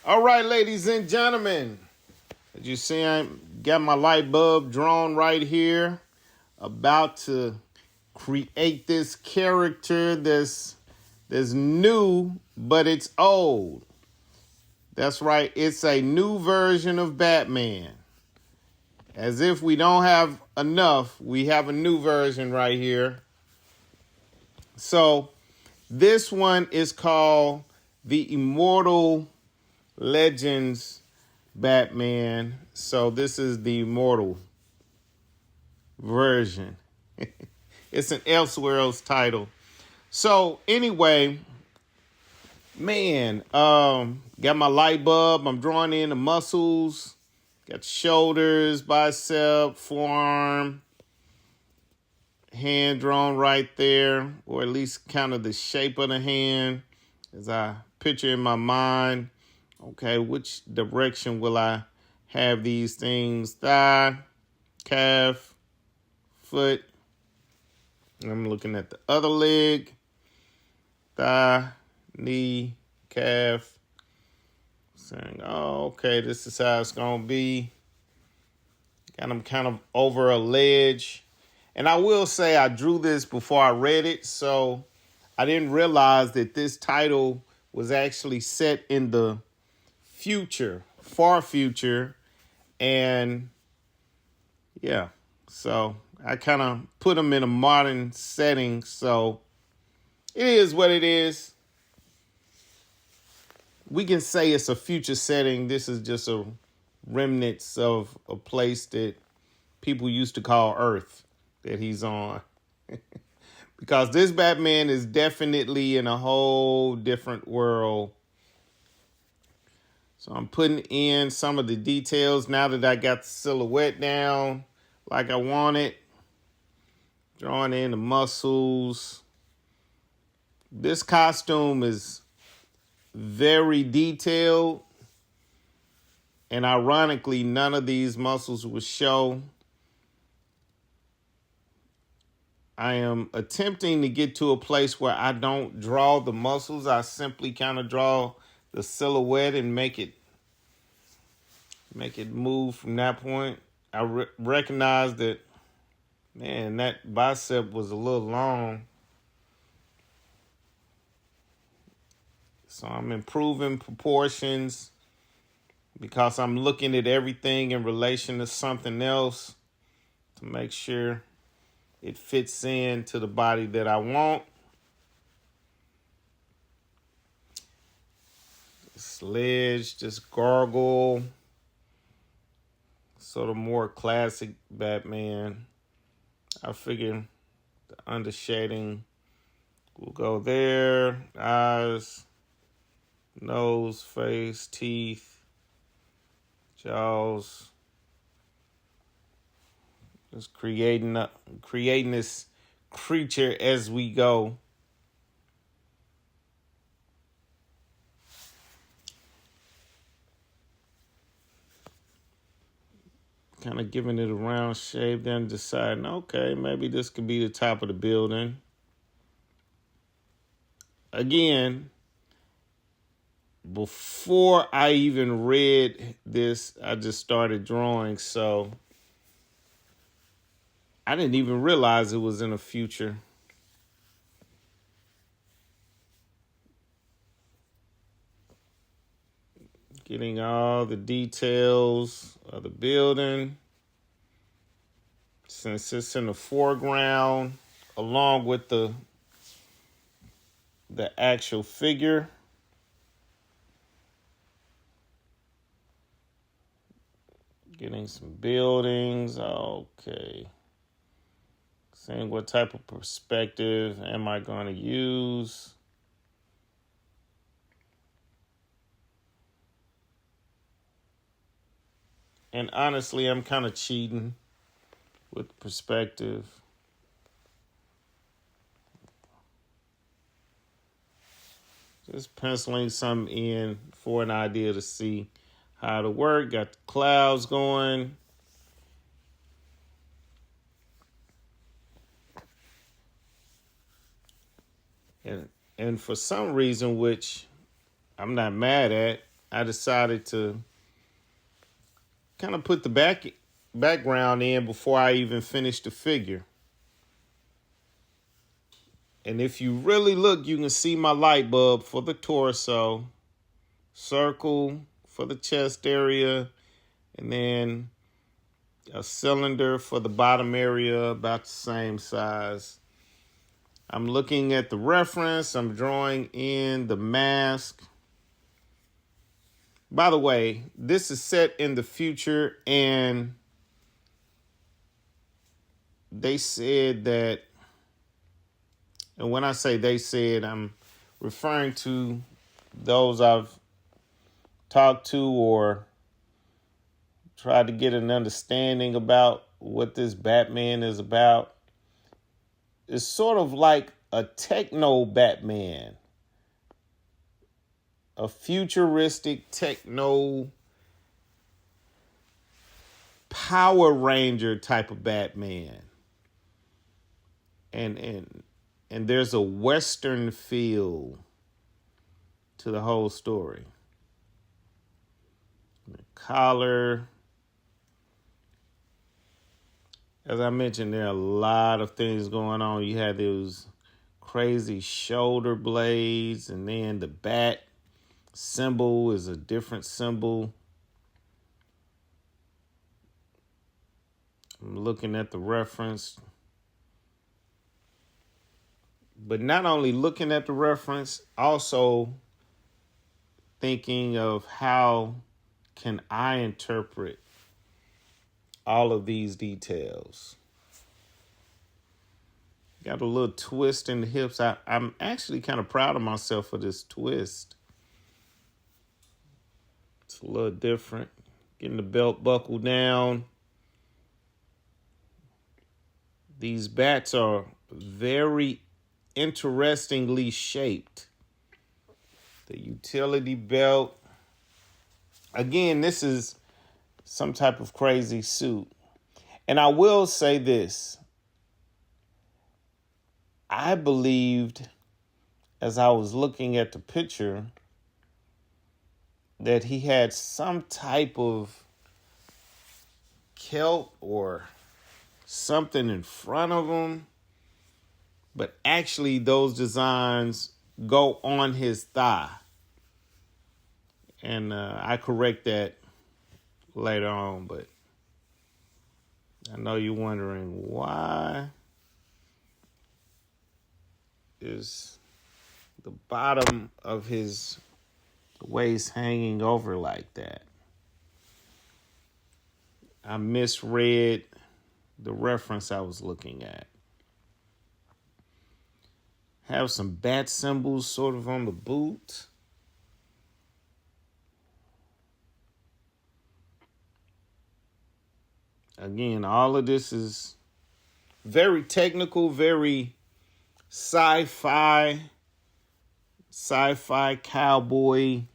All right, ladies and gentlemen, as you see, I got my light bulb drawn right here, about to create this character that's new, but it's old. That's right, it's a new version of Batman. As if we don't have enough, we have a new version right here. So this one is called the Immortal Legends Batman. So this is the Immortal version. It's an Elseworlds title. So anyway, man, got my light bulb. I'm drawing in the muscles. Got shoulders, bicep, forearm, hand drawn right there, or at least kind of the shape of the hand as I picture in my mind. Okay, which direction will I have these things? Thigh, calf, foot. And I'm looking at the other leg. Thigh, knee, calf. Saying, oh, okay, this is how it's going to be. Got them kind of over a ledge. And I will say I drew this before I read it, so I didn't realize that this title was actually set in the future, far future. And yeah, so I kind of put them in a modern setting, so it is what it is. We can say it's a future setting. This is just a remnants of a place that people used to call Earth that he's on. Because this Batman is definitely in a whole different world. So I'm putting in some of the details now that I got the silhouette down like I want it. Drawing in the muscles. This costume is very detailed. And ironically, none of these muscles will show. I am attempting to get to a place where I don't draw the muscles. I simply kind of draw the silhouette and make it move from that point. I recognize that, man, that bicep was a little long. So I'm improving proportions because I'm looking at everything in relation to something else to make sure it fits into the body that I want. Sledge, just gargle. Sort of more classic Batman. I figure the undershading will go there. Eyes, nose, face, teeth, jaws. Just creating this creature as we go. Kind of giving it a round shape, then deciding, okay, maybe this could be the top of the building. Again, before I even read this, I just started drawing, so I didn't even realize it was in the future. Getting all the details of the building. Since it's in the foreground, along with the actual figure. Getting some buildings. Okay. Seeing what type of perspective am I going to use. And honestly, I'm kind of cheating with perspective. Just penciling something in for an idea to see how to work. Got the clouds going. And for some reason, which I'm not mad at, I decided to kind of put the background in before I even finished the figure. And if you really look, you can see my light bulb for the torso, circle for the chest area, and then a cylinder for the bottom area, about the same size. I'm looking at the reference. I'm drawing in the mask. By the way, this is set in the future, and they said that, and when I say they said, I'm referring to those I've talked to or tried to get an understanding about what this Batman is about. It's sort of like a techno Batman, a futuristic techno Power Ranger type of Batman. And there's a Western feel to the whole story. The collar. As I mentioned, there are a lot of things going on. You had those crazy shoulder blades, and then the bat symbol is a different symbol. I'm looking at the reference. But not only looking at the reference, also thinking of how can I interpret all of these details. Got a little twist in the hips. I'm actually kind of proud of myself for this twist. It's a little different. Getting the belt buckle down. These bats are very interestingly shaped. The utility belt. Again, this is some type of crazy suit. And I will say this. I believed, as I was looking at the picture, that he had some type of kilt or something in front of him. But actually, those designs go on his thigh. And I correct that later on, but I know you're wondering why is the bottom of his waist hanging over like that. I misread the reference I was looking at. Have some bat symbols sort of on the boot. Again, all of this is very technical, very sci-fi cowboy-ish.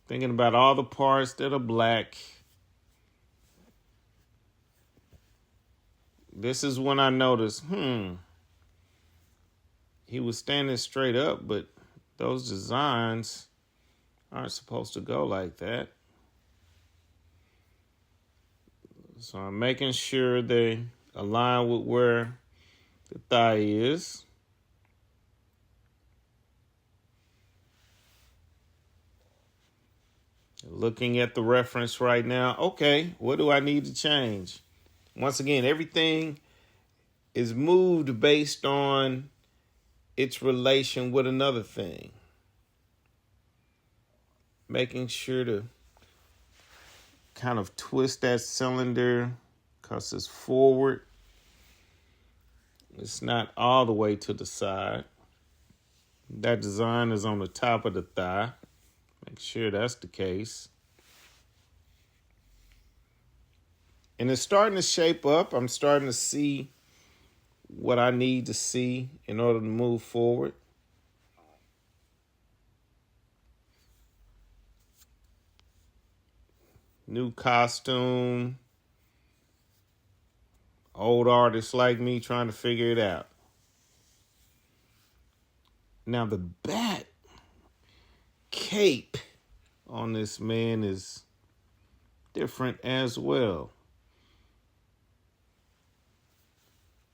Thinking about all the parts that are black. This is when I noticed, he was standing straight up, but those designs aren't supposed to go like that. So I'm making sure they align with where the thigh is. Looking at the reference right now. Okay, what do I need to change? Once again, everything is moved based on its relation with another thing. Making sure to kind of twist that cylinder because it's forward. It's not all the way to the side. That design is on the top of the thigh. Make sure that's the case. And it's starting to shape up. I'm starting to see what I need to see in order to move forward. New costume. Old artist like me trying to figure it out. Now the back cape on this man is different as well.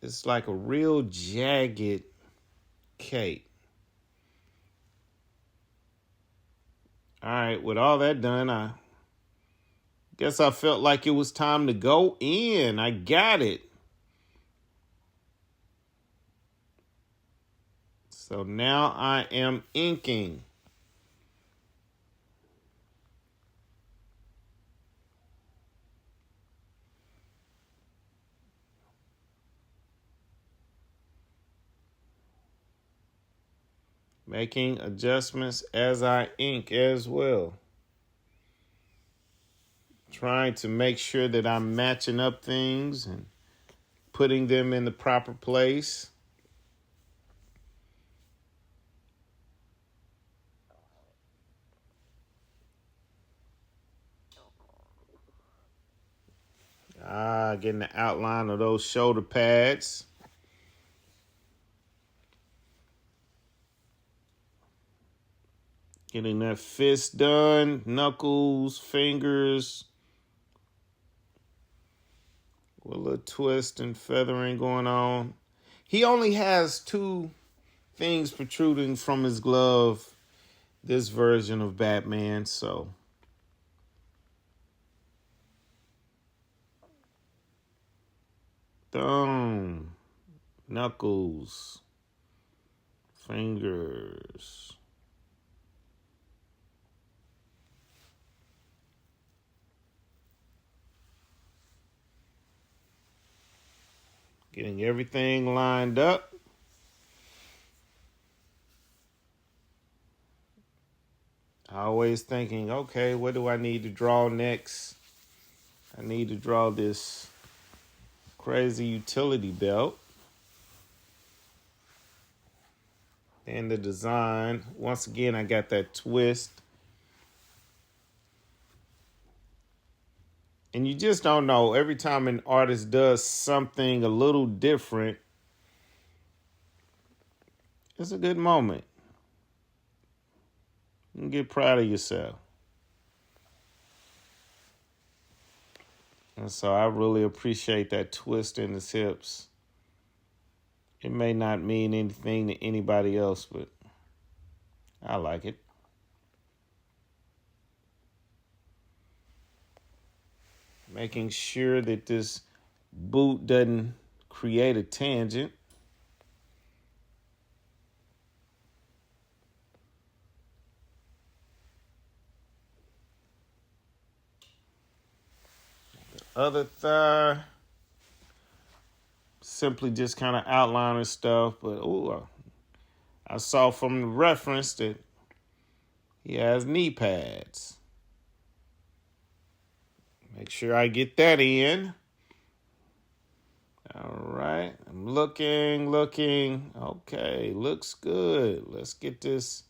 It's like a real jagged cape. All right, with all that done, I guess I felt like it was time to go in. I got it. So now I am inking. Making adjustments as I ink as well. Trying to make sure that I'm matching up things and putting them in the proper place. Getting the outline of those shoulder pads. Getting that fist done, knuckles, fingers. With a little twist and feathering going on. He only has 2 things protruding from his glove, this version of Batman, so. Thumb, knuckles, fingers. Getting everything lined up. Always thinking, okay, what do I need to draw next? I need to draw this crazy utility belt. And the design. Once again, I got that twist. And you just don't know. Every time an artist does something a little different, it's a good moment. You can get proud of yourself. And so I really appreciate that twist in his hips. It may not mean anything to anybody else, but I like it. Making sure that this boot doesn't create a tangent. Other thigh, simply just kind of outlining stuff, but I saw from the reference that he has knee pads. Make sure I get that in. All right, I'm looking. Okay, looks good. Let's get this.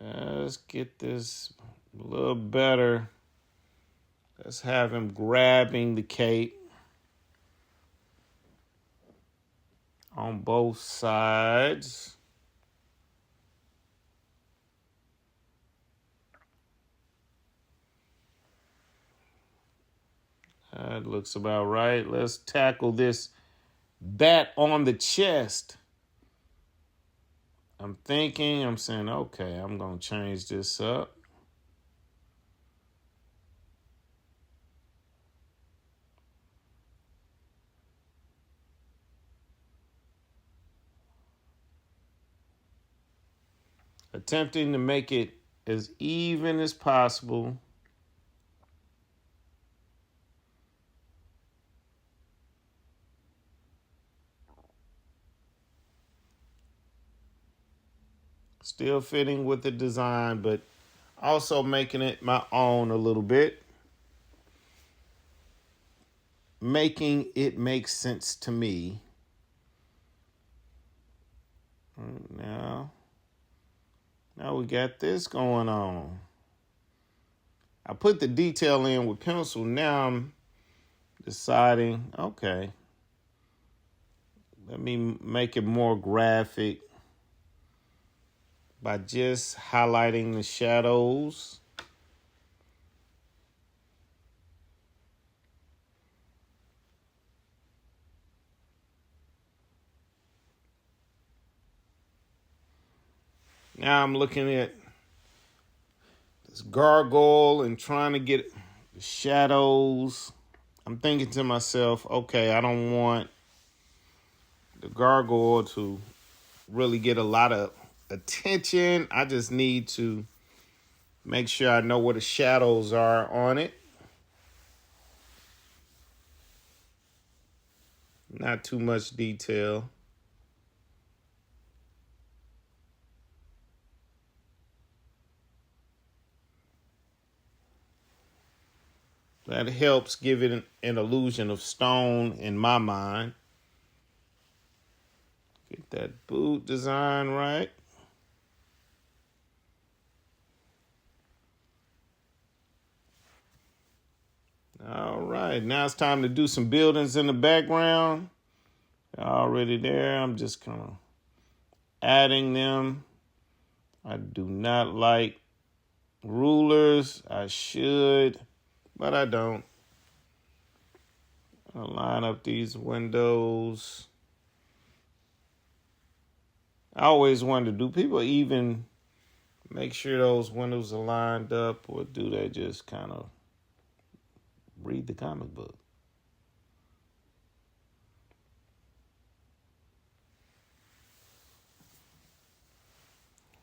Let's get this a little better. Let's have him grabbing the cape on both sides. That looks about right. Let's tackle this bat on the chest. I'm saying, okay, I'm going to change this up. Attempting to make it as even as possible. Still fitting with the design, but also making it my own a little bit. Making it make sense to me. Now we got this going on. I put the detail in with pencil. Now I'm deciding, okay, let me make it more graphic by just highlighting the shadows. Now I'm looking at this gargoyle and trying to get the shadows. I'm thinking to myself, okay, I don't want the gargoyle to really get a lot of attention. I just need to make sure I know where the shadows are on it. Not too much detail. That helps give it an illusion of stone in my mind. Get that boot design right. All right, now it's time to do some buildings in the background. They're already there. I'm just kind of adding them. I do not like rulers. I should, but I don't. I'll line up these windows. I always wonder, do people even make sure those windows are lined up, or do they just kind of read the comic book?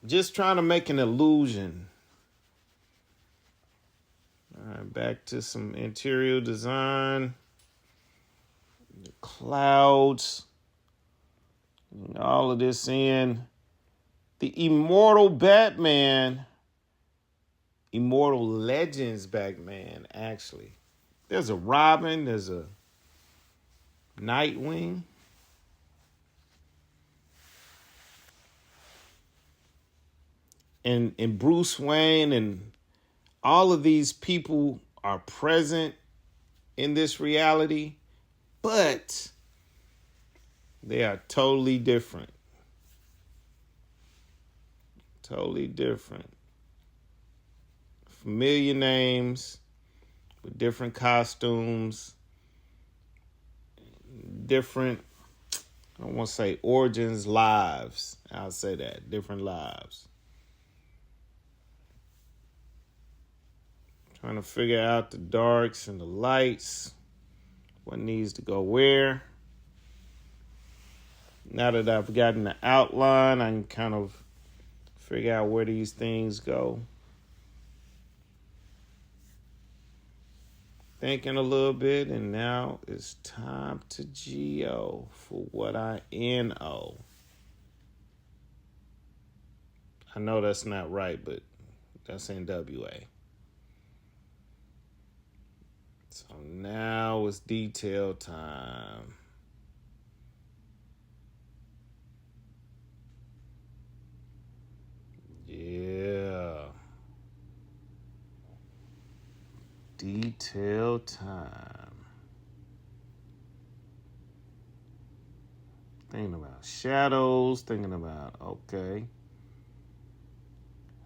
Just trying to make an illusion. All right, back to some interior design. The clouds. All of this in. The Immortal Batman. Immortal Legends Batman, actually. There's a Robin. There's a Nightwing. And Bruce Wayne and all of these people are present in this reality, but they are totally different. Totally different. Familiar names with different costumes, different, I don't want to say origins, lives. I'll say that, different lives. Trying to figure out the darks and the lights, what needs to go where. Now that I've gotten the outline, I can kind of figure out where these things go. Thinking a little bit, and now it's time to geo for what I know. I know that's not right, but that's NWA. So now it's detail time. Yeah. Detail time. Thinking about shadows, thinking about, okay,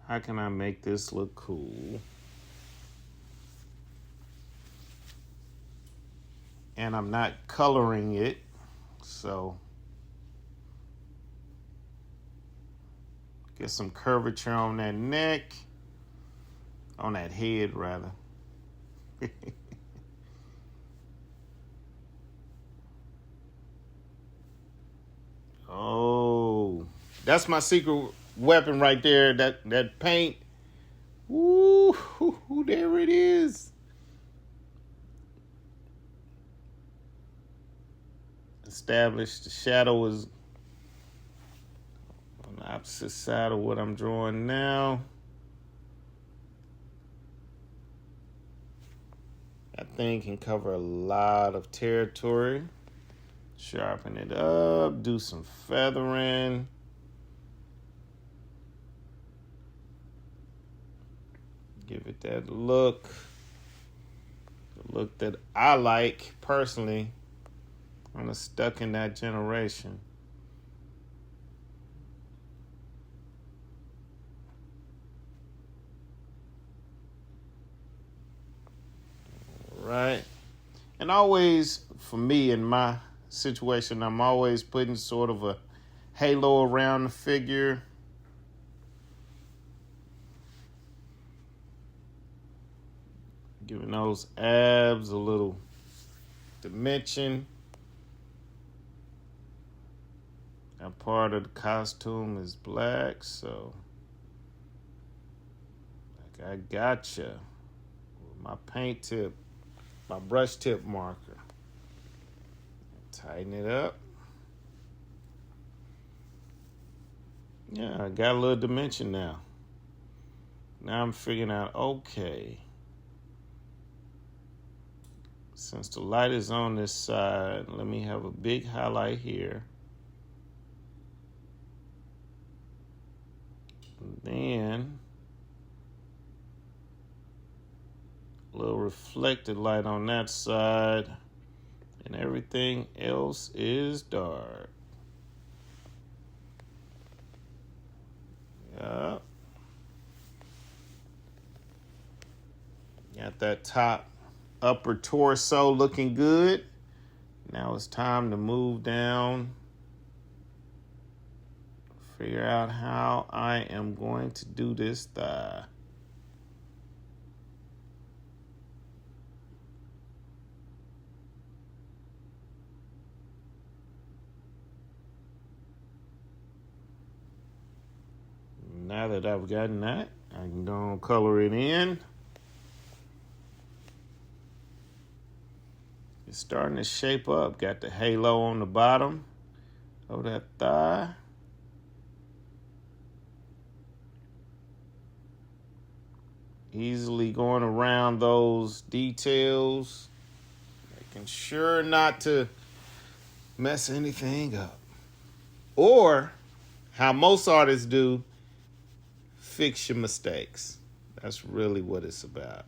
how can I make this look cool? And I'm not coloring it, so get some curvature on that neck, on that head rather. Oh, that's my secret weapon right there, that paint. Woo, there it is. Establish the shadow is on the opposite side of what I'm drawing now. That thing can cover a lot of territory. Sharpen it up, do some feathering. Give it that look. look that I like personally. I'm stuck in that generation. Right. And always, for me, in my situation, I'm always putting sort of a halo around the figure. Giving those abs a little dimension. That part of the costume is black, so like I gotcha with my paint tip, my brush tip marker. Tighten it up. Yeah, I got a little dimension now. Now I'm figuring out, okay, since the light is on this side, let me have a big highlight here. And then a little reflected light on that side, and everything else is dark. Yeah. Got that top upper torso looking good. Now it's time to move down. Figure out how I am going to do this thigh. Now that I've gotten that, I can go and color it in. It's starting to shape up. Got the halo on the bottom of that thigh. Easily going around those details. Making sure not to mess anything up. Or, how most artists do, fix your mistakes. That's really what it's about.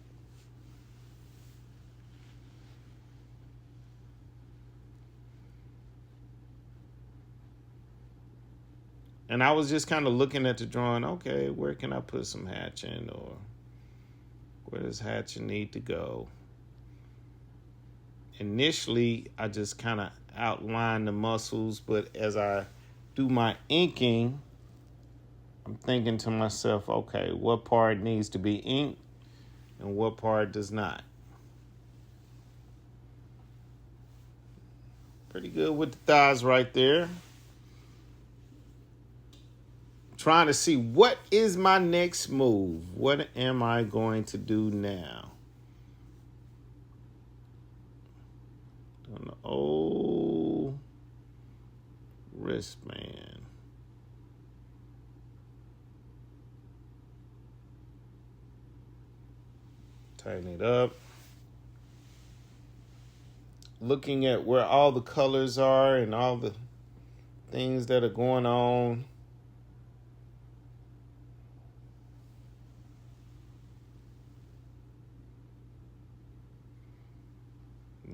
And I was just kind of looking at the drawing. Okay, where can I put some hatching, or where does hatching need to go? Initially, I just kind of outline the muscles, but as I do my inking, I'm thinking to myself, okay, what part needs to be inked and what part does not? Pretty good with the thighs right there. Trying to see, what is my next move? What am I going to do now? Doing the old wristband. Tighten it up. Looking at where all the colors are and all the things that are going on.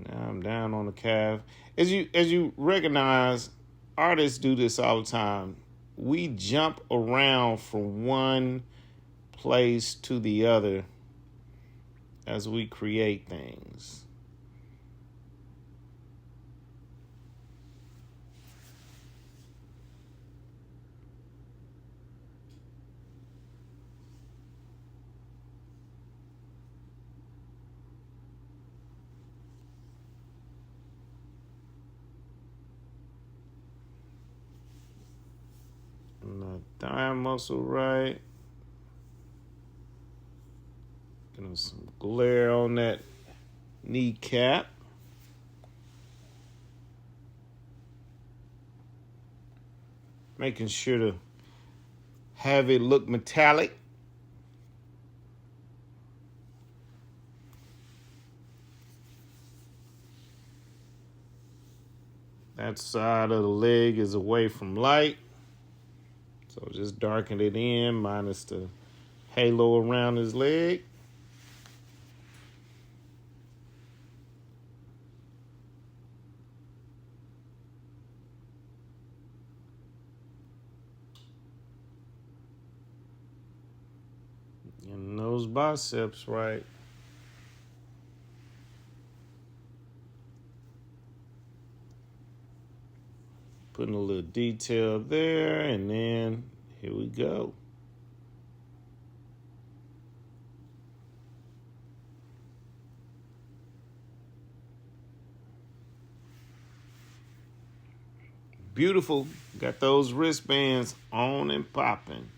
Now I'm down on the calf. As you recognize, artists do this all the time. We jump around from one place to the other as we create things. And the thigh muscle right. Getting some glare on that kneecap. Making sure to have it look metallic. That side of the leg is away from light. So just darken it in, minus the halo around his leg. And those biceps right. Putting a little detail there, and then here we go. Beautiful. Got those wristbands on and popping.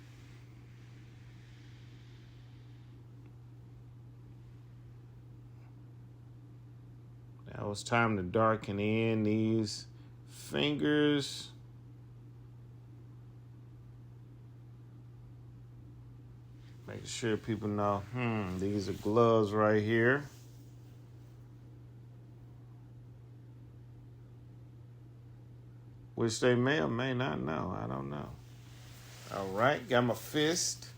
Now it's time to darken in these fingers. Make sure people know, these are gloves right here. Which they may or may not know. I don't know. All right, got my fist.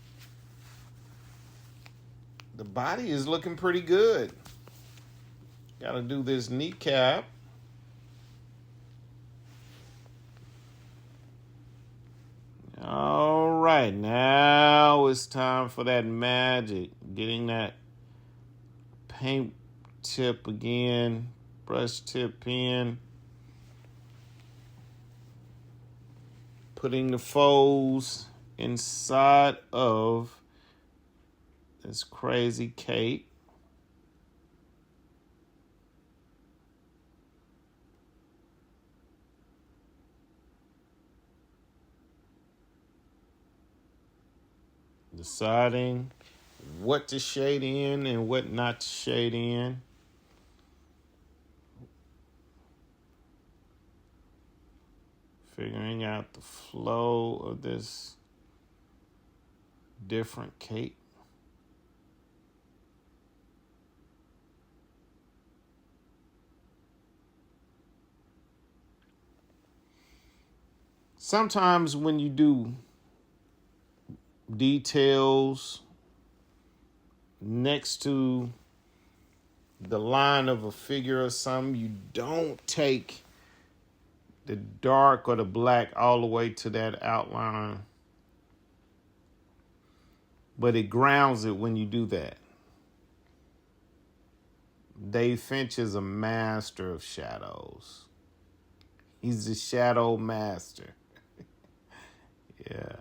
The body is looking pretty good. Got to do this kneecap. All right, now it's time for that magic. Getting that paint tip again, brush tip pen. Putting the folds inside of this crazy cape. Deciding what to shade in and what not to shade in. Figuring out the flow of this different cape. Sometimes when you do details next to the line of a figure or something, you don't take the dark or the black all the way to that outline. But it grounds it when you do that. Dave Finch is a master of shadows. He's the shadow master. Yeah.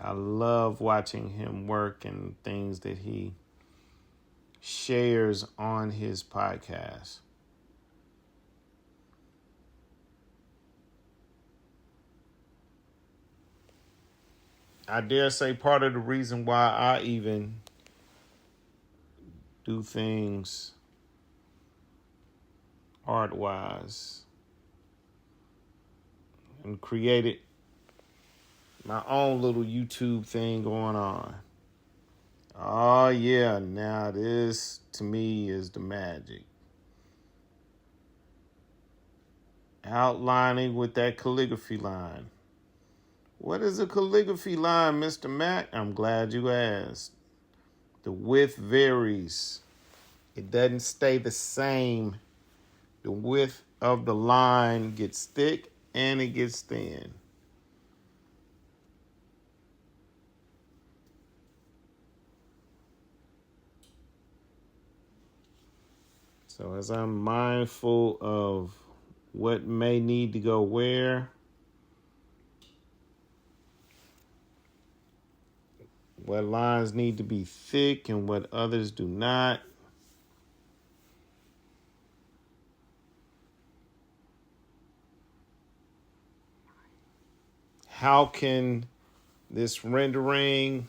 I love watching him work and things that he shares on his podcast. I dare say part of the reason why I even do things art-wise and created my own little YouTube thing going on. Oh yeah, now this to me is the magic. Outlining with that calligraphy line. What is a calligraphy line, Mr. Mac? I'm glad you asked. The width varies. It doesn't stay the same. The width of the line gets thick and it gets thin. So as I'm mindful of what may need to go where, what lines need to be thick and what others do not, how can this rendering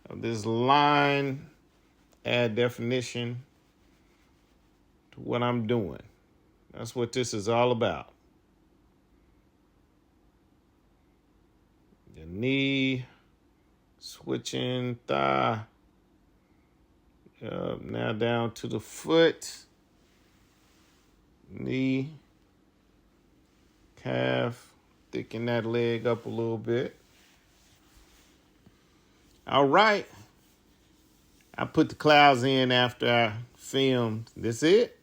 of this line add definition to what I'm doing? That's what this is all about. The knee, switching thigh, now down to the foot, knee, calf, thicken that leg up a little bit. All right. I put the clouds in after I filmed. This it?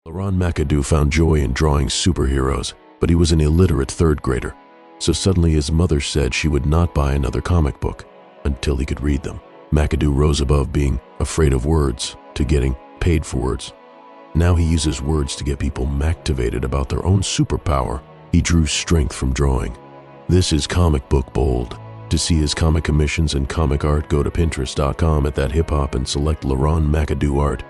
Leron-mcadoo found joy in drawing superheroes, but he was an illiterate third grader. So suddenly his mother said she would not buy another comic book until he could read them. McAdoo rose above being afraid of words to getting paid for words. Now he uses words to get people Mctivated about their own superpower. He drew strength from drawing. This is Comicbook Bold. To see his comic commissions and comic art, go to pinterest.com at that hip hop and select leron-mcadoo-art.